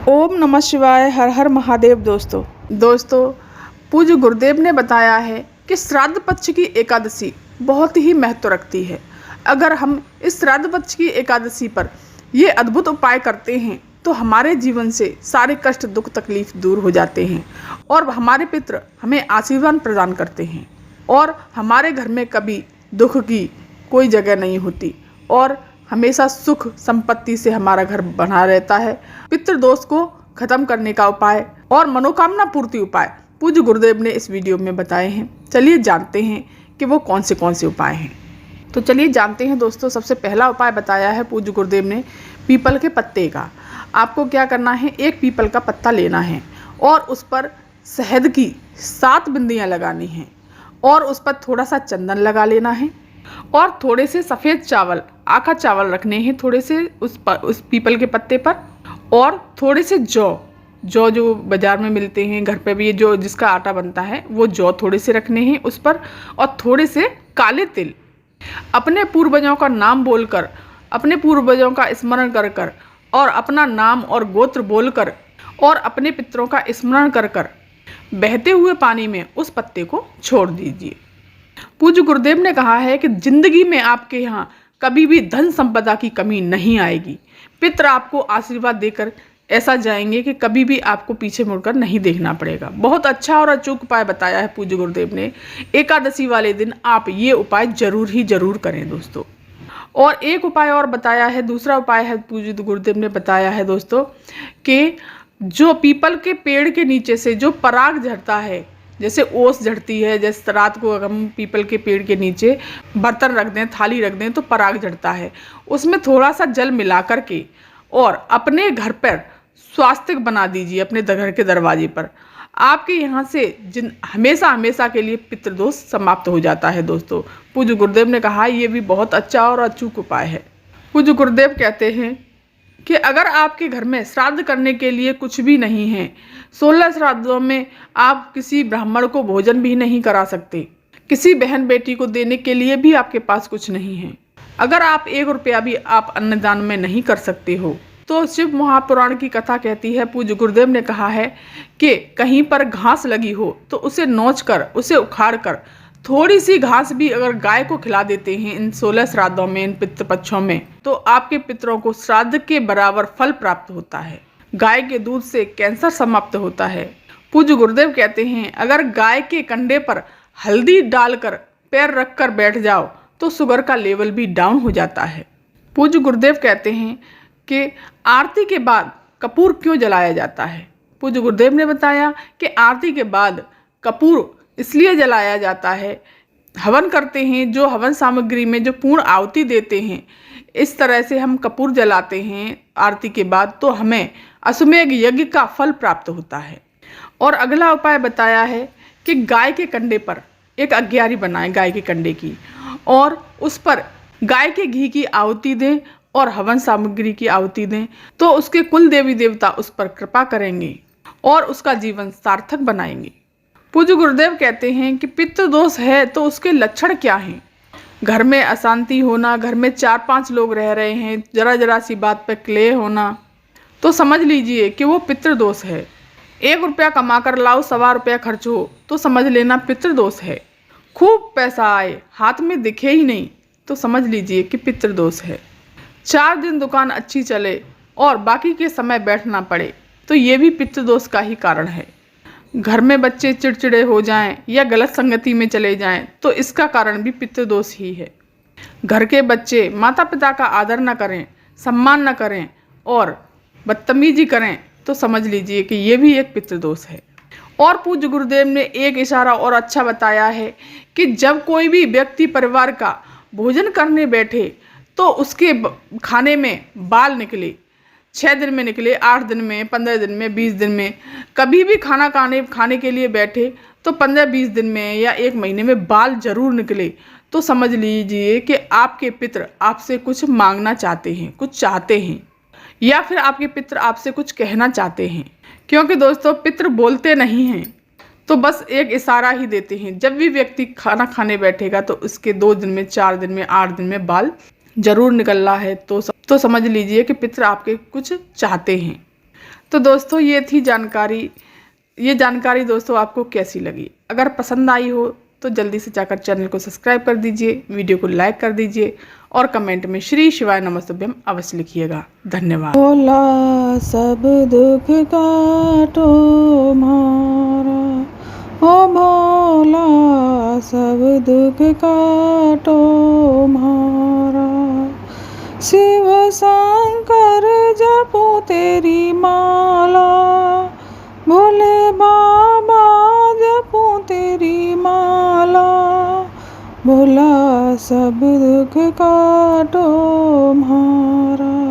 ओम नमः शिवाय। हर हर महादेव। दोस्तों पूज्य गुरुदेव ने बताया है कि श्राद्ध पक्ष की एकादशी बहुत ही महत्व रखती है। अगर हम इस श्राद्ध पक्ष की एकादशी पर ये अद्भुत उपाय करते हैं तो हमारे जीवन से सारे कष्ट दुख तकलीफ दूर हो जाते हैं और हमारे पितृ हमें आशीर्वाद प्रदान करते हैं और हमारे घर में कभी दुख की कोई जगह नहीं होती और हमेशा सुख संपत्ति से हमारा घर बना रहता है। पितृदोष को खत्म करने का उपाय और मनोकामना पूर्ति उपाय पूज्य गुरुदेव ने इस वीडियो में बताए हैं। चलिए जानते हैं कि वो कौन से उपाय हैं। तो चलिए जानते हैं दोस्तों। सबसे पहला उपाय बताया है पूज्य गुरुदेव ने पीपल के पत्ते का। आपको क्या करना है, एक पीपल का पत्ता लेना है और उस पर शहद की 7 बिंदियाँ लगानी हैं और उस पर थोड़ा सा चंदन लगा लेना है और थोड़े से सफ़ेद चावल, आखा चावल रखने हैं थोड़े से उस पीपल के पत्ते पर और थोड़े से जौ जो बाज़ार में मिलते हैं, घर पे भी जो जिसका आटा बनता है वो जौ थोड़े से रखने हैं उस पर और थोड़े से काले तिल। अपने पूर्वजों का नाम बोलकर, अपने पूर्वजों का स्मरण कर कर और अपना नाम और गोत्र बोलकर और अपने पितरों का स्मरण कर कर बहते हुए पानी में उस पत्ते को छोड़ दीजिए। पूज्य गुरुदेव ने कहा है कि जिंदगी में आपके यहाँ कभी भी धन संपदा की कमी नहीं आएगी। पितर आपको आशीर्वाद देकर ऐसा जाएंगे कि कभी भी आपको पीछे मुड़कर नहीं देखना पड़ेगा। बहुत अच्छा और अचूक उपाय बताया है पूज्य गुरुदेव ने। एकादशी वाले दिन आप ये उपाय जरूर करें दोस्तों। और एक उपाय और बताया है, दूसरा उपाय है पूज्य गुरुदेव ने बताया है दोस्तों कि जो पीपल के पेड़ के नीचे से जो पराग झड़ता है, जैसे ओस झड़ती है, जैसे रात को अगर हम पीपल के पेड़ के नीचे बर्तन रख दें, थाली रख दें तो पराग झड़ता है, उसमें थोड़ा सा जल मिला करके और अपने घर पर स्वास्तिक बना दीजिए अपने घर के दरवाजे पर। आपके यहाँ से हमेशा के लिए पितृदोष समाप्त हो जाता है दोस्तों। पूज्य गुरुदेव ने कहा ये भी बहुत अच्छा और अचूक उपाय है। पूज्य गुरुदेव कहते हैं कि अगर आपके घर में श्राद्ध करने के लिए कुछ भी नहीं है, 16 श्राद्धों में आप किसी ब्राह्मण को भोजन भी नहीं करा सकते, किसी बहन बेटी को देने के लिए भी आपके पास कुछ नहीं है, अगर आप 1 रुपया भी आप अन्नदान में नहीं कर सकते हो, तो शिव महापुराण की कथा कहती है, पूज्य गुरुदेव ने कहा है कि कहीं पर घास लगी हो तो उसे नोच कर, उसे उखाड़ कर थोड़ी सी घास भी अगर गाय को खिला देते हैं इन 16 श्राद्धों में, इन पितृपक्षों में, तो आपके पितरों को श्राद्ध के बराबर फल प्राप्त होता है। गाय के दूध से कैंसर समाप्त होता है। पूज्य गुरुदेव कहते हैं अगर गाय के कंडे पर हल्दी डालकर पैर रखकर बैठ जाओ तो शुगर का लेवल भी डाउन हो जाता है। पूज्य गुरुदेव कहते हैं कि आरती के बाद कपूर क्यों जलाया जाता है। पूज्य गुरुदेव ने बताया कि आरती के बाद कपूर इसलिए जलाया जाता है, हवन करते हैं जो हवन सामग्री में जो पूर्ण आहुति देते हैं, इस तरह से हम कपूर जलाते हैं आरती के बाद तो हमें अश्वमेध यज्ञ का फल प्राप्त होता है। और अगला उपाय बताया है कि गाय के कंडे पर एक अग्यारी बनाएं गाय के कंडे की और उस पर गाय के घी की आहुति दें और हवन सामग्री की आहुति दें तो उसके कुल देवी देवता उस पर कृपा करेंगे और उसका जीवन सार्थक बनाएंगे। पूज्य गुरुदेव कहते हैं कि पितृदोष है तो उसके लक्षण क्या हैं। घर में अशांति होना, घर में 4-5 लोग रह रहे हैं, जरा सी बात पर क्लेश होना, तो समझ लीजिए कि वो पितृदोष है। 1 रुपया कमा कर लाओ, 1.25 रुपया खर्च हो तो समझ लेना पितृदोष है। खूब पैसा आए हाथ में दिखे ही नहीं तो समझ लीजिए कि पितृदोष है। 4 दिन दुकान अच्छी चले और बाकी के समय बैठना पड़े तो ये भी पितृदोष का ही कारण है। घर में बच्चे चिड़चिड़े हो जाएं या गलत संगति में चले जाएं तो इसका कारण भी पितृदोष ही है। घर के बच्चे माता पिता का आदर न करें, सम्मान न करें और बदतमीजी करें तो समझ लीजिए कि ये भी एक पितृदोष है। और पूज्य गुरुदेव ने एक इशारा और अच्छा बताया है कि जब कोई भी व्यक्ति परिवार का भोजन करने बैठे तो उसके खाने में बाल निकले, 6 दिन में निकले, 8 दिन में, 15 दिन में, 20 दिन में, कभी भी खाना खाने के लिए बैठे तो 15-20 दिन में या 1 महीने में बाल जरूर निकले तो समझ लीजिए कि आपके पितर आपसे कुछ मांगना चाहते हैं, कुछ चाहते हैं या फिर आपके पितर आपसे कुछ कहना चाहते हैं। क्योंकि दोस्तों पितर बोलते नहीं हैं तो बस एक इशारा ही देते हैं। जब भी व्यक्ति खाना खाने बैठेगा तो उसके 2 दिन में, 4 दिन में, 8 दिन में बाल जरूर निकल रहा है तो समझ लीजिए कि पितर आपके कुछ चाहते हैं। तो दोस्तों ये जानकारी दोस्तों आपको कैसी लगी? अगर पसंद आई हो तो जल्दी से जाकर चैनल को सब्सक्राइब कर दीजिए, वीडियो को लाइक कर दीजिए और कमेंट में श्री शिवाय नमस्तुभ्यम अवश्य लिखिएगा। धन्यवाद। भोला सब दुख काटो मारा, ओ भोला सब दुख काटो मारा। शिव शंकर जपो तेरी माला, भोले बाबा जपो तेरी माला। भोला सब दुख काटो मारा।